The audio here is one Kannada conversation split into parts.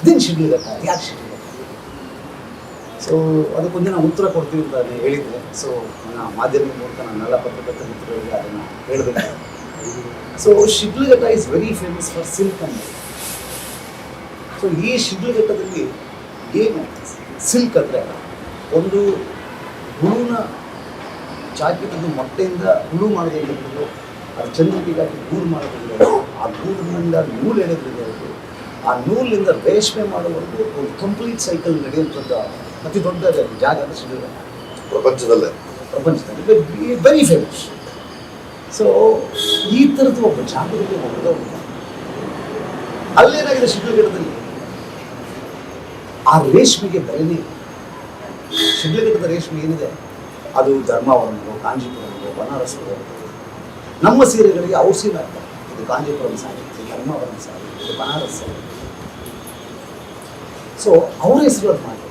ಇದೇನು ಶಿಡ್ಲಘಟ್ಟ, ಯಾಕೆ ಶಿಡ್ಲಘಟ್ಟ? ಸೊ ಅದಕ್ಕೊಂದಿನ ಉತ್ತರ ಕೊಡ್ತೀವಿ ಅಂತ ಹೇಳಿದ್ದೆ. ಸೊ ನನ್ನ ಮಾಧ್ಯಮದ ಮೂಲಕ ನನ್ನೆಲ್ಲ ಪತ್ರಕರ್ತ ಮಿತ್ರರಿಗೆ ಅದನ್ನು ಹೇಳಬೇಕು. So Shidlaghatta is very famous for silk and. So ಈ ಶಿಡ್ಲಘಟ್ಟದಲ್ಲಿ ಏನು ಸಿಲ್ಕ್ ಅಂದರೆ ಒಂದು ಹುಳುನ ಚಾಕಿದ್ದು ಮೊಟ್ಟೆಯಿಂದ ಹುಳು ಮಾಡೋದ್ರಿಂದ ಅದು ಚಂದ್ರಿಕೆಗಾಗಿ ಗೂಡು ಮಾಡೋದ್ರಿಂದ ಆ ಗೂಡಿನಿಂದ ನೂಲು ಎಳೆದ್ರಿಂದ ಆ ನೂಲಿಂದ ರೇಷ್ಮೆ ಮಾಡುವವರೆಗೂ ಒಂದು ಕಂಪ್ಲೀಟ್ ಸೈಕಲ್ ನಡೆಯುವಂಥದ್ದು ಅತಿ ದೊಡ್ಡ ಜಾಗ ಅಂದರೆ ಶಿಡ್ಲಘಟ್ಟ ಪ್ರಪಂಚದಲ್ಲಿ ವೆರಿ ಫೇಮಸ್. ಸೊ ಈ ಥರದ್ದು ಒಬ್ಬ ಜಾಗದಲ್ಲಿ ಒಬ್ಬ ಅಲ್ಲೇನಾಗಿದೆ ಶಿಡ್ಲಘಟ್ಟದಲ್ಲಿ ಆ ರೇಷ್ಮೆಗೆ ಬೆಲೆನೇ. ಶಿಡ್ಲಘಟ್ಟದ ರೇಷ್ಮೆ ಏನಿದೆ ಅದು ಧರ್ಮಾವರಮೋ, ಕಾಂಜೀಪುರಮೋ, ಬನಾರಸ್ಸೋ. ನಮ್ಮ ಸೀರೆಗಳಿಗೆ ಅವ್ರ ಸೀರೆ ಆಗ್ತದೆ. ಇದು ಕಾಂಜೀಪುರಂ ಸಾರಿ, ಇದು ಧರ್ಮಾವರಂ ಸಾರಿ, ಇದು ಬನಾರಸ್ ಸಾರಿ. ಸೊ ಅವರ ಹೆಸರು ಅದು ಮಾಡಿ.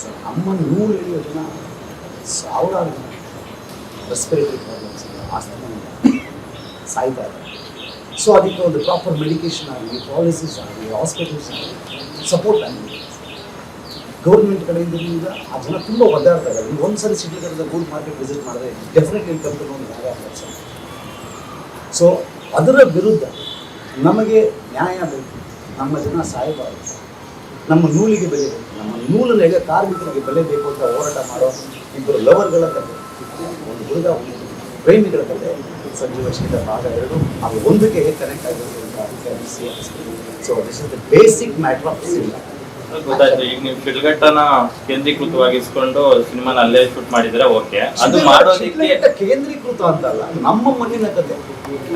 ಸೊ ನಮ್ಮ ನೂರು ಎಳೆಯೋ ಜನ ಸಾವಿರಾರು ಜನ ರೆಸ್ಪಿರೇಟರಿ ಪ್ರಾಬ್ಲಮ್ಸ್ ಆಸ್ತಮಾ ಸಾಯ್ತಾ ಇದ್ದಾರೆ. ಸೊ ಅದಕ್ಕೆ ಒಂದು ಪ್ರಾಪರ್ ಮೆಡಿಕೇಶನ್ ಆಗಲಿ, ಪಾಲಿಸೀಸ್ ಆಗಲಿ, ಹಾಸ್ಪಿಟಲ್ಸ್ ಆಗಲಿ ಸಪೋರ್ಟ್ ಆಗಲಿ ಗೌರ್ಮೆಂಟ್ ಕಡೆಯಿಂದ ಈಗ ಆ ಜನ ತುಂಬ ಒದ್ದಾಡ್ತಾ ಇದ್ದಾರೆ. ನೀವು ಒಂದು ಸರಿ ಶಿಡ್ಲಘಟ್ಟದ ಗೂಡ್ ಮಾರ್ಕೆಟ್ ವಿಸಿಟ್ ಮಾಡಿದ್ರೆ ಡೆಫಿನೆಟ್ಲಿ ಇನ್ಕಮ್ ಟು ಒಂದು ಜಾಗ ಆಗ್ತದೆ. ಸೊ ಅದರ ವಿರುದ್ಧ ನಮಗೆ ನ್ಯಾಯ ಬೇಕು. ನಮ್ಮ ಜನ ಸಾಯಬಾರದು, ನಮ್ಮ ನೂಲಿಗೆ ಬೆಲೆ ಬೇಕು, ನಮ್ಮ ನೂಲಿನ ಕಾರ್ಮಿಕರಿಗೆ ಬೆಲೆ ಬೇಕು ಅಂತ ಹೋರಾಟ ಮಾಡೋ ಇಬ್ಬರು ಲವರ್ಗಳ ಕಥೆ, ಒಂದು ಹುಡುಗ ಒಂದು ಪ್ರೇಮಿಗಳ ಕಥೆ ಸಂಜೀವ ಶ್ರೀಧರ್ ಭಾಗ 2 ಅದು ಒಂದಕ್ಕೆ ಹೇಗೆ ಕನೆಕ್ಟ್ ಆಗಿರೋದು ಅಂತ. So this is the basic matter of cinema. ಗೊತ್ತಾಯ್ತು. ಈಗ ನೀವು ಶಿಡ್ಲಘಟ್ಟನ ಕೇಂದ್ರೀಕೃತವಾಗಿಸ್ಕೊಂಡು ಸಿನಿಮಾನ ಅಲ್ಲೇ ಶೂಟ್ ಮಾಡಿದ್ರೆ ಓಕೆ. ಅದು ಮಾಡೋದಕ್ಕೆ ಕೇಂದ್ರೀಕೃತ ಅಂತಲ್ಲ, ನಮ್ಮ ಮಣ್ಣಿನ ಕಥೆ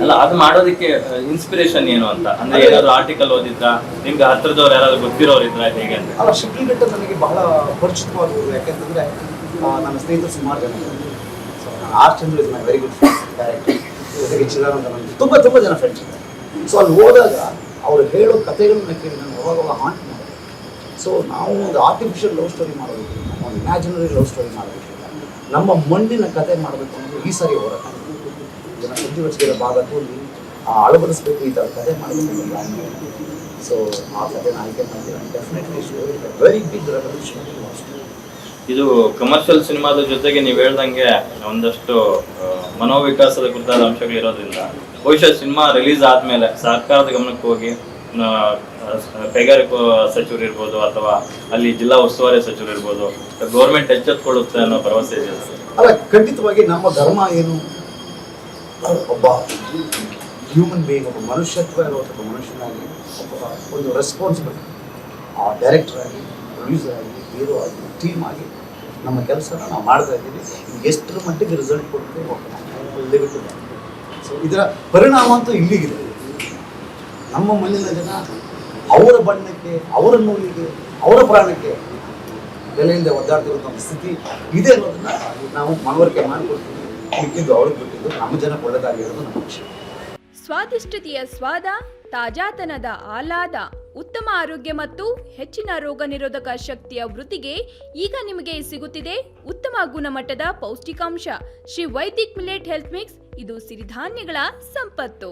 ಅಲ್ಲ, ಅದು ಮಾಡೋದಕ್ಕೆ ಇನ್ಸ್ಪಿರೇಷನ್ ಏನು ಅಂತ ಅಂದ್ರೆ ಏನಾದ್ರು ಆರ್ಟಿಕಲ್ ಓದಿದ್ರಾ, ನಿಮ್ಗೆ ಹತ್ರದವ್ರು ಯಾರಾದ್ರು ಗೊತ್ತಿರೋರು ಇದ್ರ ಹೇಗೆ ಅಂತ? ಅಲ್ಲ, ಶಿಡ್ಲಘಟ್ಟ ನನಗೆ ಬಹಳ ಪರಿಚಿತವಾದವರು. ಯಾಕೆಂತಂದ್ರೆ ನನ್ನ ಸ್ನೇಹಿತರು ಸುಮಾರು ಜನ ಇದ್ದಾರೆ. ಸೊ ನಾನು R Chandra is my very good friend director. ಜೊತೆಗೆ ಚಿದಾನಂದ ನನಗೆ ತುಂಬ ಜನ ಫ್ರೆಂಡ್ಸ್ ಇದ್ದಾರೆ. ಸೊ ಅಲ್ಲಿ ಹೋದಾಗ ಅವರು ಹೇಳೋ ಕಥೆಗಳನ್ನ ಕೇಳಿ ನಾನು ಅವಾಗ ಹಾಂಟ್ ಮಾಡಿದೆ. ಸೊ ನಾವು ಒಂದು ಆರ್ಟಿಫಿಷಿಯಲ್ ಲವ್ ಸ್ಟೋರಿ ಮಾಡೋದಕ್ಕೆ, ಒಂದು ಇಮ್ಯಾಜಿನರಿ ಲವ್ ಸ್ಟೋರಿ ಮಾಡೋದಕ್ಕೆ, ನಮ್ಮ ಮಣ್ಣಿನ ಕತೆ ಮಾಡಬೇಕು ಅನ್ನೋದು ಈ ಸಾರಿ ಹೋರಾಟ. ಇದನ್ನು ಸಂಜೀವ ಶ್ರೀಧರ್ ಭಾಗ 2 ಅಳವಡಿಸ್ಬೇಕು, ಈ ಥರ ಕತೆ ಮಾಡಬೇಕು. ಸೊ ಆ ಕಥೆನ ಆಯ್ಕೆ ಮಾಡಿದ್ರೆ ಡೆಫಿನೆಟ್ಲಿ ವೆರಿ ಬಿಗ್ ರೆವಲ್ಯೂಷನ್. ಇದು ಕಮರ್ಷಿಯಲ್ ಸಿನಿಮಾದ ಜೊತೆಗೆ ನೀವು ಹೇಳ್ದಂಗೆ ಒಂದಷ್ಟು ಮನೋವಿಕಾಸದ ಕುರಿತಾದ ಅಂಶಗಳು ಇರೋದ್ರಿಂದ ಬಹುಶಃ ಸಿನಿಮಾ ರಿಲೀಸ್ ಆದ್ಮೇಲೆ ಸರ್ಕಾರದ ಗಮನಕ್ಕೆ ಹೋಗಿ ಕೈಗಾರಿಕಾ ಸಚಿವರು ಇರ್ಬೋದು ಅಥವಾ ಅಲ್ಲಿ ಜಿಲ್ಲಾ ಉಸ್ತುವಾರಿ ಸಚಿವರು ಇರ್ಬೋದು, ಗೌರ್ಮೆಂಟ್ ಎಚ್ಚೆತ್ತುಕೊಳ್ಳುತ್ತೆ ಅನ್ನೋ ಭರವಸೆ ಇದೆ. ಅಲ್ಲ, ಖಂಡಿತವಾಗಿ ನಮ್ಮ ಧರ್ಮ ಏನು, ಒಬ್ಬ ಹ್ಯೂಮನ್ ಬೀಯಿಂಗ್, ಒಬ್ಬ ಮನುಷ್ಯತ್ವ ಇರುವಂಥ ಮನುಷ್ಯನಾಗಿ ಒಂದು ರೆಸ್ಪಾನ್ಸಿಬಿಲಿಟಿ, ಆ ಡೈರೆಕ್ಟರ್ ಆಗಿ, ಪ್ರೊಡ್ಯೂಸರ್ ಆಗಿ, ಹೀರೋ ಆಗಿ, ಟೀಮ್ ಆಗಿ ನಮ್ಮ ಕೆಲಸನ ನಾವು ಮಾಡ್ತಾ ಇದ್ದೀವಿ. ಎಷ್ಟರ ಮಟ್ಟಿಗೆ ರಿಸಲ್ಟ್ ಕೊಡುತ್ತೆ ದಯವಿಟ್ಟು. ಸೊ ಇದರ ಪರಿಣಾಮ ಅಂತೂ ಇಲ್ಲಿಗಿದೆ. ನಮ್ಮ ಮಣ್ಣಿನ ಜನ ಅವರ ಬಣ್ಣಕ್ಕೆ, ಅವರ ನೂಲಿಗೆ, ಅವರ ಪ್ರಾಣಕ್ಕೆ ಬೆಲೆಯಿಂದ ಒದ್ದಾಡ್ತಿರುವಂಥ ಸ್ಥಿತಿ ಇದೆ ಅನ್ನೋದನ್ನ ನಾವು ಮನವರಿಕೆ ಮಾಡಿಕೊಡ್ತೀವಿ. ಮಿಕ್ಕಿದ್ದು ಅವ್ರಿಗೆ ಬಿಟ್ಟಿದ್ದು ನಮ್ಮ ಜನಕ್ಕೆ ಒಳ್ಳೆದಾಗಿರೋದು ನಮ್ಮ ವಿಷಯ. ಸ್ವಾದಿಷ್ಟತೆಯ ಸ್ವಾದ, ತಾಜಾತನದ ಆಹ್ಲಾದ, ಉತ್ತಮ ಆರೋಗ್ಯ ಮತ್ತು ಹೆಚ್ಚಿನ ರೋಗ ನಿರೋಧಕ ಶಕ್ತಿಯ ವೃದ್ಧಿಗೆ ಈಗ ನಿಮಗೆ ಸಿಗುತ್ತಿದೆ ಉತ್ತಮ ಗುಣಮಟ್ಟದ ಪೌಷ್ಟಿಕಾಂಶ. Shri Vaidik millet health mix. ಇದು ಸಿರಿಧಾನ್ಯಗಳ ಸಂಪತ್ತು.